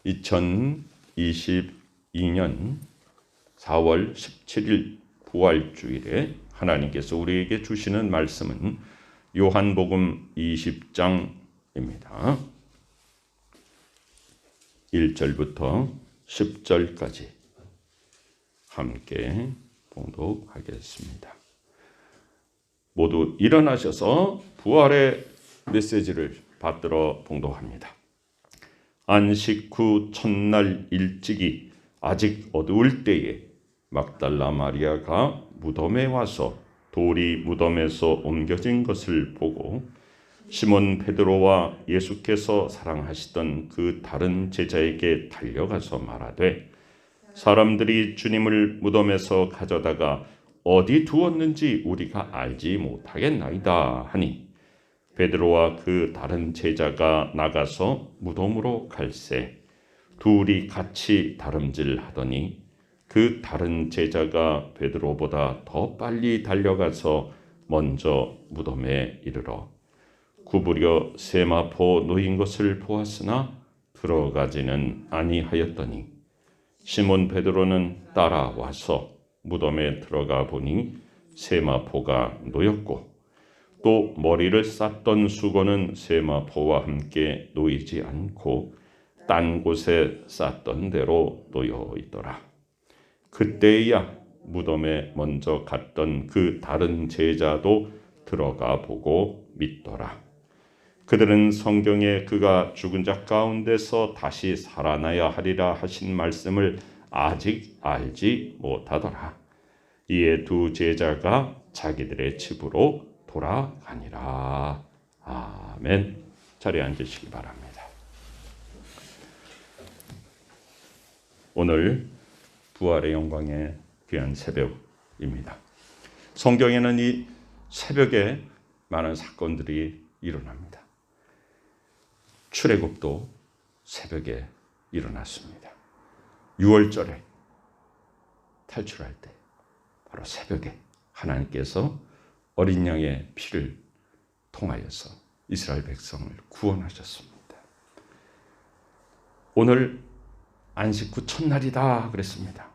2022년 4월 17일 부활주일에 하나님께서 우리에게 주시는 말씀은 요한복음 20장입니다. 1절부터 10절까지 함께 봉독하겠습니다. 모두 일어나셔서 부활의 메시지를 받들어 봉독합니다. 안식 후 첫날 일찍이 아직 어두울 때에 막달라 마리아가 무덤에 와서 돌이 무덤에서 옮겨진 것을 보고 시몬 베드로와 예수께서 사랑하시던 그 다른 제자에게 달려가서 말하되 사람들이 주님을 무덤에서 가져다가 어디 두었는지 우리가 알지 못하겠나이다 하니 베드로와 그 다른 제자가 나가서 무덤으로 갈새 둘이 같이 다름질하더니 그 다른 제자가 베드로보다 더 빨리 달려가서 먼저 무덤에 이르러 구부려 세마포 놓인 것을 보았으나 들어가지는 아니하였더니 시몬 베드로는 따라와서 무덤에 들어가 보니 세마포가 놓였고 또 머리를 쌌던 수건은 세마포와 함께 놓이지 않고 딴 곳에 쌌던 대로 놓여 있더라. 그때야 무덤에 먼저 갔던 그 다른 제자도 들어가 보고 믿더라. 그들은 성경에 그가 죽은 자 가운데서 다시 살아나야 하리라 하신 말씀을 아직 알지 못하더라. 이에 두 제자가 자기들의 집으로 돌아가니라. 아멘. 자리에 앉으시기 바랍니다. 오늘 부활의 영광의 귀한 새벽입니다. 성경에는 이 새벽에 많은 사건들이 일어납니다. 출애굽도 새벽에 일어났습니다. 6월절에 탈출할 때 바로 새벽에 하나님께서 어린 양의 피를 통하여서 이스라엘 백성을 구원하셨습니다. 오늘 안식 후 첫날이다 그랬습니다.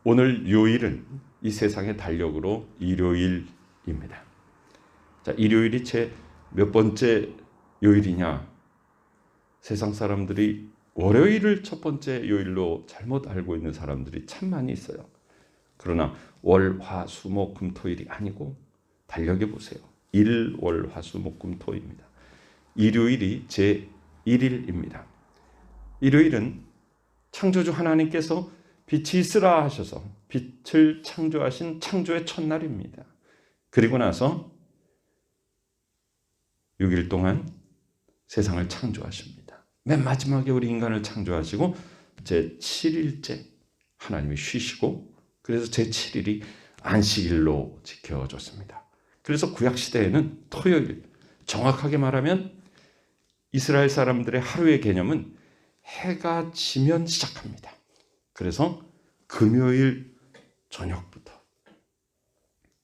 오늘 요일은 이 세상의 달력으로 일요일입니다. 자, 일요일이 제 몇 번째 요일이냐? 세상 사람들이 월요일을 첫 번째 요일로 잘못 알고 있는 사람들이 참 많이 있어요. 그러나 월, 화, 수, 목, 금, 토일이 아니고 달력에 보세요. 일, 월, 화, 수, 목, 금, 토입니다. 일요일이 제 1일입니다. 일요일은 창조주 하나님께서 빛이 있으라 하셔서 빛을 창조하신 창조의 첫날입니다. 그리고 나서 6일 동안 세상을 창조하십니다. 맨 마지막에 우리 인간을 창조하시고 제 7일째 하나님이 쉬시고 그래서 제 7일이 안식일로 지켜졌습니다. 그래서 구약시대에는 토요일, 정확하게 말하면 이스라엘 사람들의 하루의 개념은 해가 지면 시작합니다. 그래서 금요일 저녁부터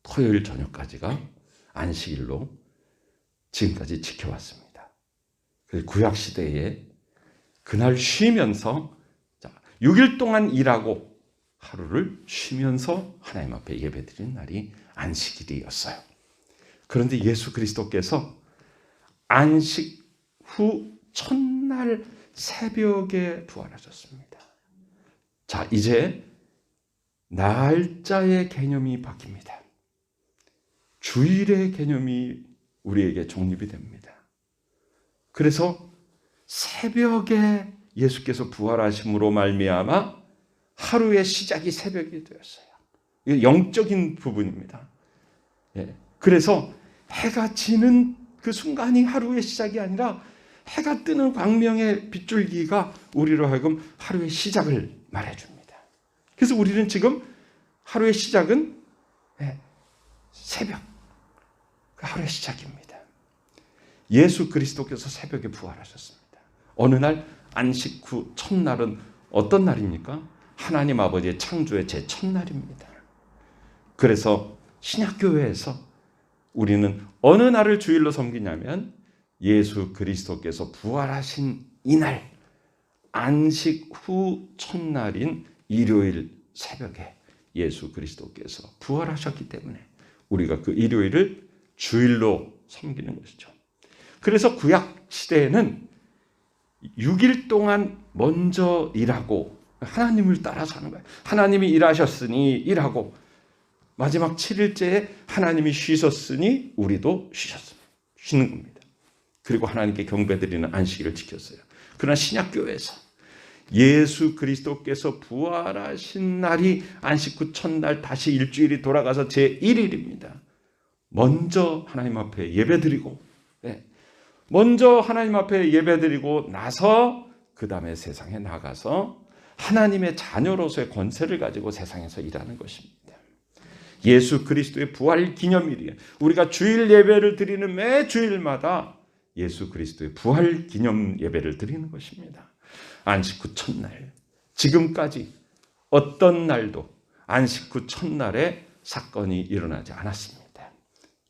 토요일 저녁까지가 안식일로 지금까지 지켜왔습니다. 그래서 구약시대에 그날 쉬면서 6일 동안 일하고 하루를 쉬면서 하나님 앞에 예배드리는 날이 안식일이었어요. 그런데 예수 그리스도께서 안식 후 첫날 새벽에 부활하셨습니다. 자, 이제 날짜의 개념이 바뀝니다. 주일의 개념이 우리에게 정립이 됩니다. 그래서 새벽에 예수께서 부활하심으로 말미암아 하루의 시작이 새벽이 되었어요. 이게 영적인 부분입니다. 예. 그래서 해가 지는 그 순간이 하루의 시작이 아니라 해가 뜨는 광명의 빗줄기가 우리로 하여금 하루의 시작을 말해줍니다. 그래서 우리는 지금 하루의 시작은 새벽, 하루의 시작입니다. 예수 그리스도께서 새벽에 부활하셨습니다. 어느 날 안식 후 첫날은 어떤 날입니까? 하나님 아버지의 창조의 제 첫날입니다. 그래서 신약교회에서 우리는 어느 날을 주일로 섬기냐면 예수 그리스도께서 부활하신 이날 안식 후 첫날인 일요일 새벽에 예수 그리스도께서 부활하셨기 때문에 우리가 그 일요일을 주일로 섬기는 것이죠. 그래서 구약 시대에는 6일 동안 먼저 일하고 하나님을 따라서 하는 거예요. 하나님이 일하셨으니 일하고 마지막 7일째에 하나님이 쉬셨으니 우리도 쉬는 겁니다. 그리고 하나님께 경배드리는 안식일을 지켰어요. 그러나 신약교회에서 예수 그리스도께서 부활하신 날이 안식 후 첫날 다시 일주일이 돌아가서 제1일입니다. 먼저 하나님 앞에 예배드리고 먼저 하나님 앞에 예배드리고 나서 그 다음에 세상에 나가서 하나님의 자녀로서의 권세를 가지고 세상에서 일하는 것입니다. 예수 그리스도의 부활 기념일이에요. 우리가 주일 예배를 드리는 매 주일마다 예수 그리스도의 부활 기념 예배를 드리는 것입니다. 안식 후 첫날, 지금까지 어떤 날도 안식 후 첫날에 사건이 일어나지 않았습니다.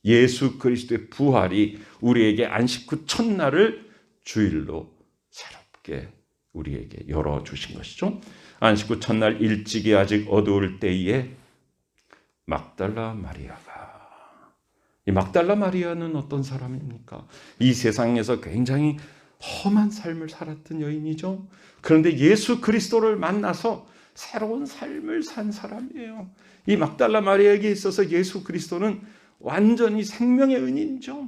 예수 그리스도의 부활이 우리에게 안식 후 첫날을 주일로 새롭게 우리에게 열어주신 것이죠. 안식 후 첫날 일찍이 아직 어두울 때에 막달라 마리아가, 이 막달라 마리아는 어떤 사람입니까? 이 세상에서 굉장히 험한 삶을 살았던 여인이죠. 그런데 예수 그리스도를 만나서 새로운 삶을 산 사람이에요. 이 막달라 마리아에게 있어서 예수 그리스도는 완전히 생명의 은인이죠.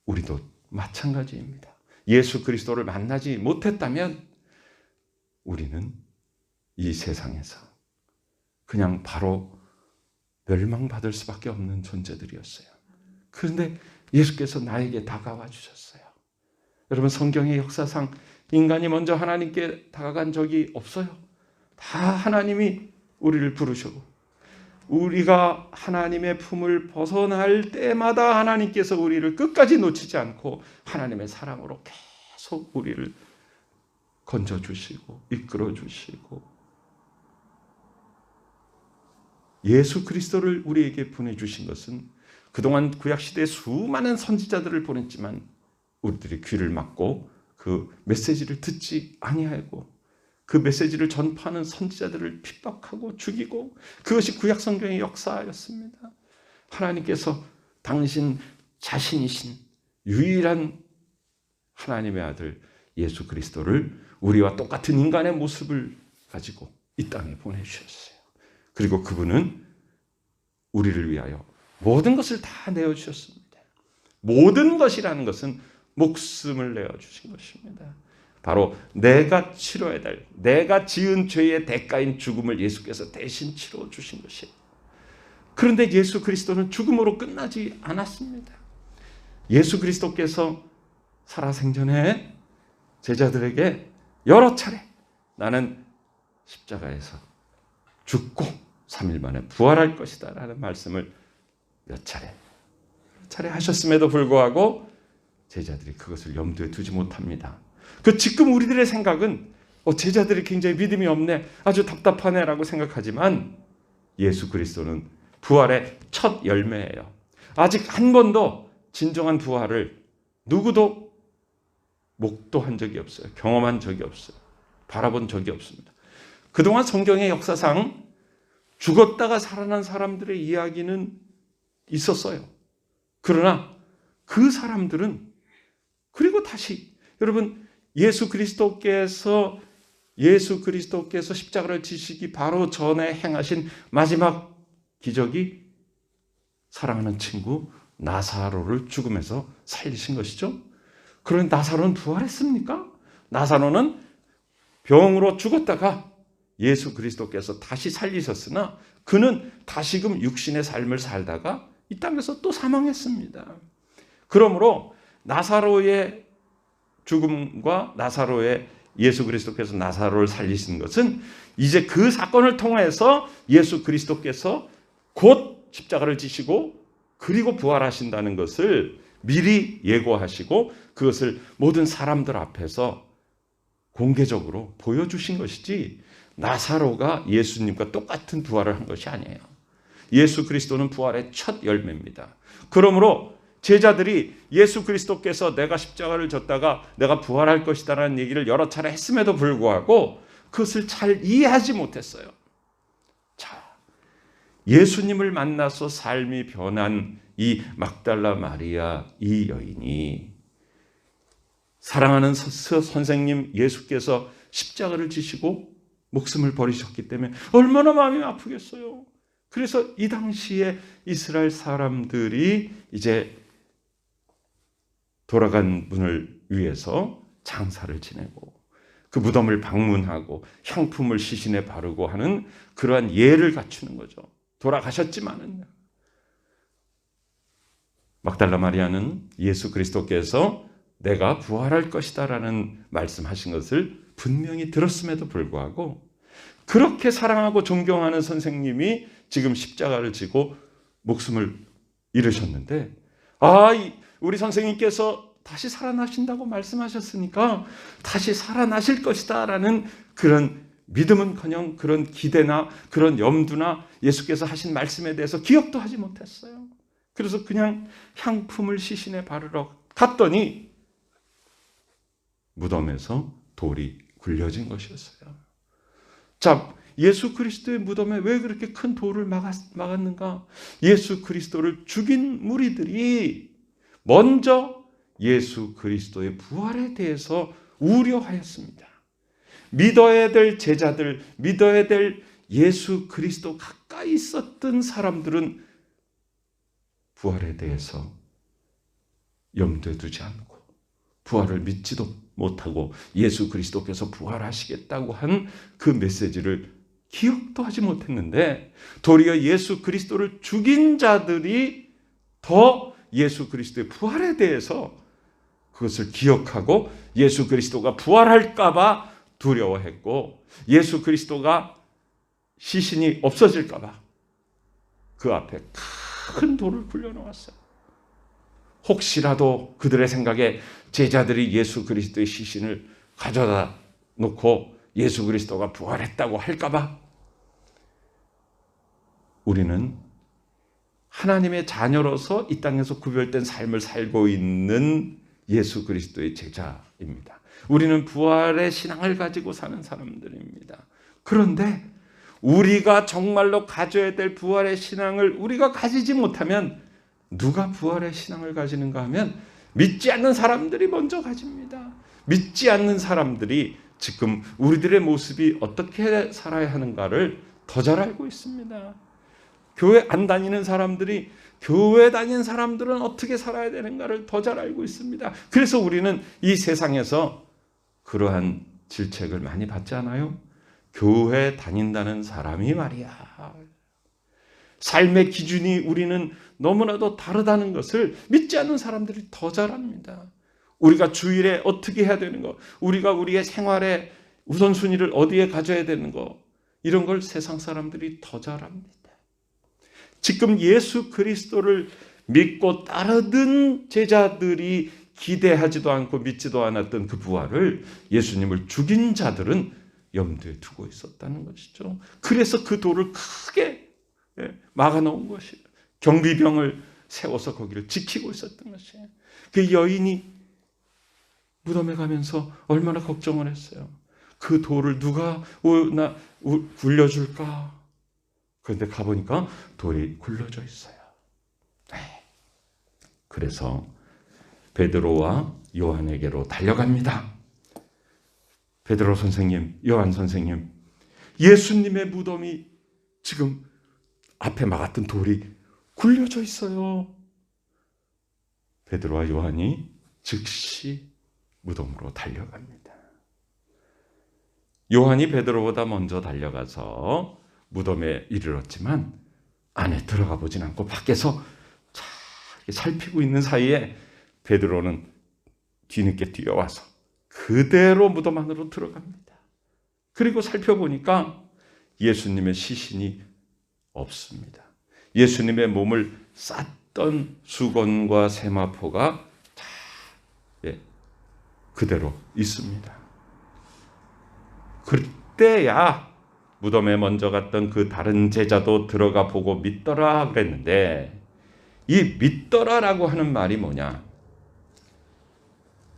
우리도 마찬가지입니다. 예수 그리스도를 만나지 못했다면 우리는 이 세상에서 그냥 바로 멸망받을 수밖에 없는 존재들이었어요. 그런데 예수께서 나에게 다가와 주셨어요. 여러분, 성경의 역사상 인간이 먼저 하나님께 다가간 적이 없어요. 다 하나님이 우리를 부르시고 우리가 하나님의 품을 벗어날 때마다 하나님께서 우리를 끝까지 놓치지 않고 하나님의 사랑으로 계속 우리를 건져주시고 이끌어주시고 예수 그리스도를 우리에게 보내주신 것은 그동안 구약시대에 수많은 선지자들을 보냈지만 우리들이 귀를 막고 그 메시지를 듣지 아니하고 그 메시지를 전파하는 선지자들을 핍박하고 죽이고 그것이 구약 성경의 역사였습니다. 하나님께서 당신 자신이신 유일한 하나님의 아들 예수 그리스도를 우리와 똑같은 인간의 모습을 가지고 이 땅에 보내주셨어요. 그리고 그분은 우리를 위하여 모든 것을 다 내어주셨습니다. 모든 것이라는 것은 목숨을 내어주신 것입니다. 바로 내가 치러야 될, 내가 지은 죄의 대가인 죽음을 예수께서 대신 치러 주신 것이에요. 그런데 예수 그리스도는 죽음으로 끝나지 않았습니다. 예수 그리스도께서 살아생전에 제자들에게 여러 차례 나는 십자가에서 죽고 3일 만에 부활할 것이다 라는 말씀을 몇 차례 하셨음에도 불구하고 제자들이 그것을 염두에 두지 못합니다. 지금 우리들의 생각은 제자들이 굉장히 믿음이 없네, 아주 답답하네 라고 생각하지만 예수 그리스도는 부활의 첫 열매예요. 아직 한 번도 진정한 부활을 누구도 목도한 적이 없어요. 경험한 적이 없어요. 바라본 적이 없습니다. 그동안 성경의 역사상 죽었다가 살아난 사람들의 이야기는 있었어요. 그러나 그 사람들은 그리고 다시 여러분 예수 그리스도께서 십자가를 지시기 바로 전에 행하신 마지막 기적이 사랑하는 친구 나사로를 죽음에서 살리신 것이죠. 그런데 나사로는 부활했습니까? 나사로는 병으로 죽었다가 예수 그리스도께서 다시 살리셨으나 그는 다시금 육신의 삶을 살다가 이 땅에서 또 사망했습니다. 그러므로 나사로의 죽음과 나사로의 예수 그리스도께서 나사로를 살리신 것은 이제 그 사건을 통해서 예수 그리스도께서 곧 십자가를 지시고 그리고 부활하신다는 것을 미리 예고하시고 그것을 모든 사람들 앞에서 공개적으로 보여주신 것이지 나사로가 예수님과 똑같은 부활을 한 것이 아니에요. 예수 그리스도는 부활의 첫 열매입니다. 그러므로 제자들이 예수 그리스도께서 내가 십자가를 졌다가 내가 부활할 것이다라는 얘기를 여러 차례 했음에도 불구하고 그것을 잘 이해하지 못했어요. 자, 예수님을 만나서 삶이 변한 이 막달라 마리아 이 여인이 사랑하는 선생님 예수께서 십자가를 지시고 목숨을 버리셨기 때문에 얼마나 마음이 아프겠어요. 그래서 이 당시에 이스라엘 사람들이 이제 돌아간 분을 위해서 장사를 지내고 그 무덤을 방문하고 향품을 시신에 바르고 하는 그러한 예를 갖추는 거죠. 돌아가셨지만은 막달라 마리아는 예수 그리스도께서 내가 부활할 것이다 라는 말씀하신 것을 분명히 들었음에도 불구하고 그렇게 사랑하고 존경하는 선생님이 지금 십자가를 지고 목숨을 잃으셨는데 우리 선생님께서 다시 살아나신다고 말씀하셨으니까 다시 살아나실 것이다 라는 그런 믿음은커녕 그런 기대나 그런 염두나 예수께서 하신 말씀에 대해서 기억도 하지 못했어요. 그래서 그냥 향품을 시신에 바르러 갔더니 무덤에서 돌이 굴려진 것이었어요. 자, 예수 그리스도의 무덤에 왜 그렇게 큰 돌을 막았는가? 예수 그리스도를 죽인 무리들이 먼저 예수 그리스도의 부활에 대해서 우려하였습니다. 믿어야 될 제자들, 믿어야 될 예수 그리스도 가까이 있었던 사람들은 부활에 대해서 염두에 두지 않고 부활을 믿지도 못하고 예수 그리스도께서 부활하시겠다고 한 그 메시지를 기억도 하지 못했는데 도리어 예수 그리스도를 죽인 자들이 더 예수 그리스도의 부활에 대해서 그것을 기억하고 예수 그리스도가 부활할까 봐 두려워했고 예수 그리스도가 시신이 없어질까 봐 그 앞에 큰 돌을 굴려놓았어요. 혹시라도 그들의 생각에 제자들이 예수 그리스도의 시신을 가져다 놓고 예수 그리스도가 부활했다고 할까 봐 우리는 하나님의 자녀로서 이 땅에서 구별된 삶을 살고 있는 예수 그리스도의 제자입니다. 우리는 부활의 신앙을 가지고 사는 사람들입니다. 그런데 우리가 정말로 가져야 될 부활의 신앙을 우리가 가지지 못하면 누가 부활의 신앙을 가지는가 하면 믿지 않는 사람들이 먼저 가집니다. 믿지 않는 사람들이 지금 우리들의 모습이 어떻게 살아야 하는가를 더 잘 알고 있습니다. 교회 안 다니는 사람들이 교회 다니는 사람들은 어떻게 살아야 되는가를 더 잘 알고 있습니다. 그래서 우리는 이 세상에서 그러한 질책을 많이 받지 않아요? 교회 다닌다는 사람이 말이야. 삶의 기준이 우리는 너무나도 다르다는 것을 믿지 않는 사람들이 더 잘 압니다. 우리가 주일에 어떻게 해야 되는 거, 우리가 우리의 생활의 우선순위를 어디에 가져야 되는 거, 이런 걸 세상 사람들이 더 잘 압니다. 지금 예수 그리스도를 믿고 따르던 제자들이 기대하지도 않고 믿지도 않았던 그 부활을 예수님을 죽인 자들은 염두에 두고 있었다는 것이죠. 그래서 그 돌을 크게 막아놓은 것이에요. 경비병을 세워서 거기를 지키고 있었던 것이에요. 그 여인이 무덤에 가면서 얼마나 걱정을 했어요. 그 돌을 누가 굴려줄까? 그런데 가보니까 돌이 굴러져 있어요. 그래서 베드로와 요한에게로 달려갑니다. 베드로 선생님, 요한 선생님, 예수님의 무덤이 지금 앞에 막았던 돌이 굴려져 있어요. 베드로와 요한이 즉시 무덤으로 달려갑니다. 요한이 베드로보다 먼저 달려가서 무덤에 이르렀지만 안에 들어가 보진 않고 밖에서 잘 살피고 있는 사이에 베드로는 뒤늦게 뛰어와서 그대로 무덤 안으로 들어갑니다. 그리고 살펴보니까 예수님의 시신이 없습니다. 예수님의 몸을 쌌던 수건과 세마포가 그대로 있습니다. 그때야 무덤에 먼저 갔던 그 다른 제자도 들어가 보고 믿더라 그랬는데 이 믿더라라고 하는 말이 뭐냐?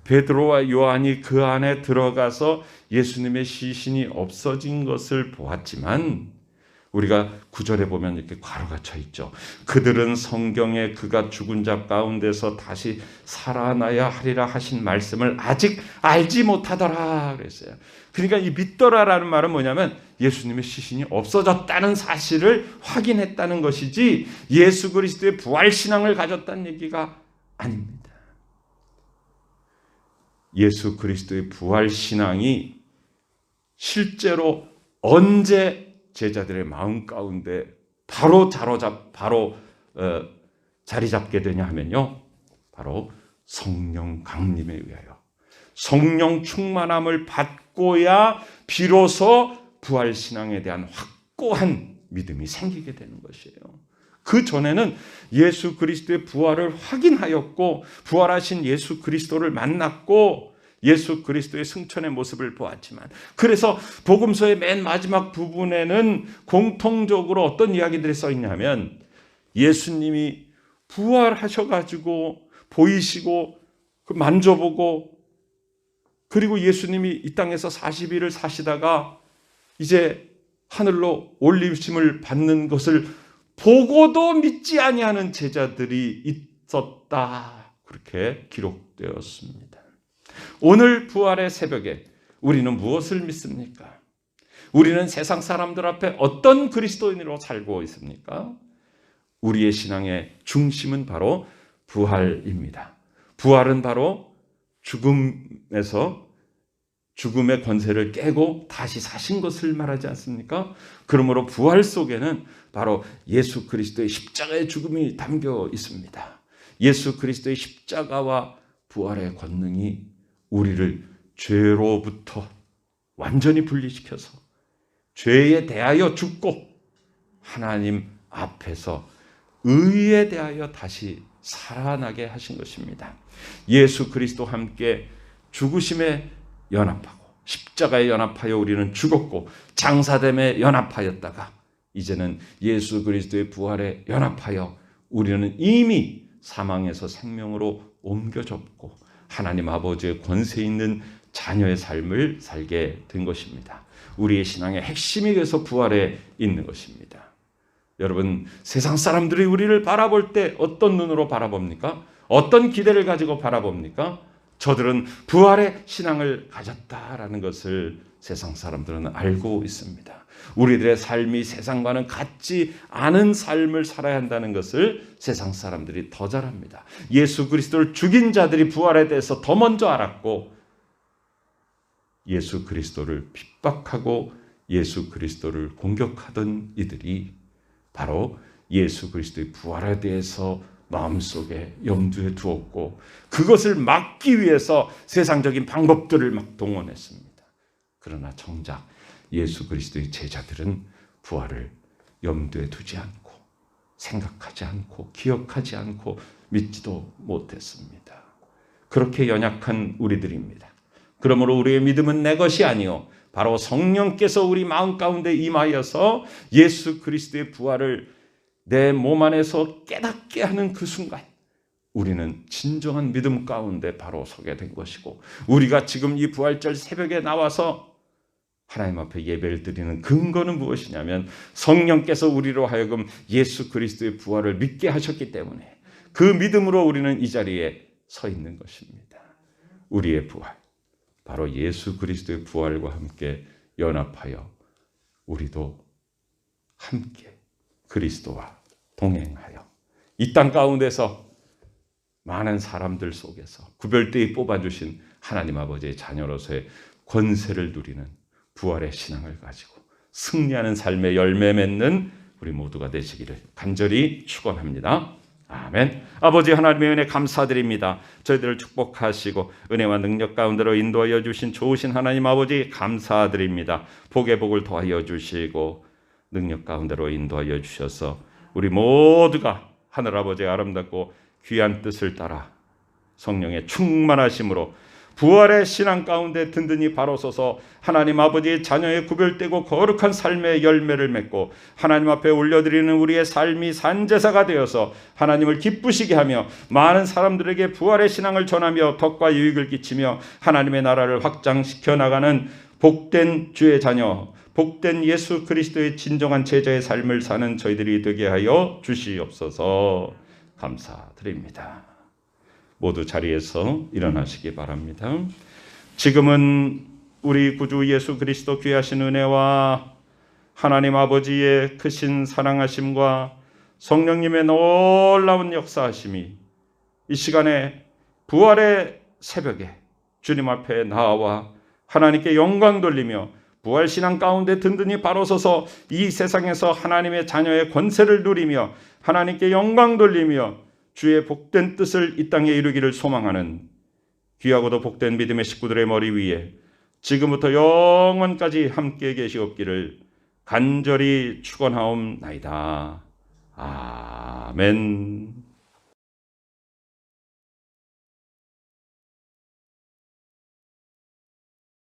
베드로와 요한이 그 안에 들어가서 예수님의 시신이 없어진 것을 보았지만 우리가 9절에 보면 이렇게 괄호가 쳐 있죠. 그들은 성경에 그가 죽은 자 가운데서 다시 살아나야 하리라 하신 말씀을 아직 알지 못하더라 그랬어요. 그러니까 이 믿더라라는 말은 뭐냐면 예수님의 시신이 없어졌다는 사실을 확인했다는 것이지 예수 그리스도의 부활 신앙을 가졌다는 얘기가 아닙니다. 예수 그리스도의 부활 신앙이 실제로 언제 제자들의 마음 가운데 바로 자리 잡게 되냐 하면요. 바로 성령 강림에 의하여 성령 충만함을 받고야 비로소 부활 신앙에 대한 확고한 믿음이 생기게 되는 것이에요. 그 전에는 예수 그리스도의 부활을 확인하였고 부활하신 예수 그리스도를 만났고 예수 그리스도의 승천의 모습을 보았지만 그래서 복음서의 맨 마지막 부분에는 공통적으로 어떤 이야기들이 써 있냐면 예수님이 부활하셔가지고 보이시고 만져보고 그리고 예수님이 이 땅에서 40일을 사시다가 이제 하늘로 올리심을 받는 것을 보고도 믿지 아니하는 제자들이 있었다. 그렇게 기록되었습니다. 오늘 부활의 새벽에 우리는 무엇을 믿습니까? 우리는 세상 사람들 앞에 어떤 그리스도인으로 살고 있습니까? 우리의 신앙의 중심은 바로 부활입니다. 부활은 바로 죽음의 권세를 깨고 다시 사신 것을 말하지 않습니까? 그러므로 부활 속에는 바로 예수 그리스도의 십자가의 죽음이 담겨 있습니다. 예수 그리스도의 십자가와 부활의 권능이 우리를 죄로부터 완전히 분리시켜서 죄에 대하여 죽고 하나님 앞에서 의에 대하여 다시 살아나게 하신 것입니다. 예수 그리스도와 함께 죽으심에 연합하고 십자가에 연합하여 우리는 죽었고 장사됨에 연합하였다가 이제는 예수 그리스도의 부활에 연합하여 우리는 이미 사망에서 생명으로 옮겨졌고 하나님 아버지의 권세 있는 자녀의 삶을 살게 된 것입니다. 우리의 신앙의 핵심이 그래서 부활에 있는 것입니다. 여러분, 세상 사람들이 우리를 바라볼 때 어떤 눈으로 바라봅니까? 어떤 기대를 가지고 바라봅니까? 저들은 부활의 신앙을 가졌다라는 것을 세상 사람들은 알고 있습니다. 우리들의 삶이 세상과는 같지 않은 삶을 살아야 한다는 것을 세상 사람들이 더 잘 압니다. 예수 그리스도를 죽인 자들이 부활에 대해서 더 먼저 알았고 예수 그리스도를 핍박하고 예수 그리스도를 공격하던 이들이 바로 예수 그리스도의 부활에 대해서 마음속에 염두에 두었고 그것을 막기 위해서 세상적인 방법들을 막 동원했습니다. 그러나 정작 예수 그리스도의 제자들은 부활을 염두에 두지 않고 생각하지 않고 기억하지 않고 믿지도 못했습니다. 그렇게 연약한 우리들입니다. 그러므로 우리의 믿음은 내 것이 아니요 바로 성령께서 우리 마음 가운데 임하여서 예수 그리스도의 부활을 내 몸 안에서 깨닫게 하는 그 순간 우리는 진정한 믿음 가운데 바로 서게 된 것이고 우리가 지금 이 부활절 새벽에 나와서 하나님 앞에 예배를 드리는 근거는 무엇이냐면 성령께서 우리로 하여금 예수 그리스도의 부활을 믿게 하셨기 때문에 그 믿음으로 우리는 이 자리에 서 있는 것입니다. 우리의 부활 바로 예수 그리스도의 부활과 함께 연합하여 우리도 함께 그리스도와 동행하여 이 땅 가운데서 많은 사람들 속에서 구별되이 뽑아주신 하나님 아버지의 자녀로서의 권세를 누리는 부활의 신앙을 가지고 승리하는 삶의 열매 맺는 우리 모두가 되시기를 간절히 축원합니다. 아멘. 아버지 하나님의 은혜 감사드립니다. 저희들을 축복하시고 은혜와 능력 가운데로 인도하여 주신 좋으신 하나님 아버지 감사드립니다. 복의 복을 더하여 주시고 능력 가운데로 인도하여 주셔서 우리 모두가 하늘아버지의 아름답고 귀한 뜻을 따라 성령의 충만하심으로 부활의 신앙 가운데 든든히 바로 서서 하나님 아버지의 자녀의 구별되고 거룩한 삶의 열매를 맺고 하나님 앞에 올려드리는 우리의 삶이 산제사가 되어서 하나님을 기쁘시게 하며 많은 사람들에게 부활의 신앙을 전하며 덕과 유익을 끼치며 하나님의 나라를 확장시켜 나가는 복된 주의 자녀, 복된 예수 그리스도의 진정한 제자의 삶을 사는 저희들이 되게 하여 주시옵소서. 감사드립니다. 모두 자리에서 일어나시기 바랍니다. 지금은 우리 구주 예수 그리스도 귀하신 은혜와 하나님 아버지의 크신 사랑하심과 성령님의 놀라운 역사하심이 이 시간에 부활의 새벽에 주님 앞에 나와 하나님께 영광 돌리며 부활신앙 가운데 든든히 바로 서서 이 세상에서 하나님의 자녀의 권세를 누리며 하나님께 영광 돌리며 주의 복된 뜻을 이 땅에 이루기를 소망하는 귀하고도 복된 믿음의 식구들의 머리 위에 지금부터 영원까지 함께 계시옵기를 간절히 축원하옵나이다. 아멘.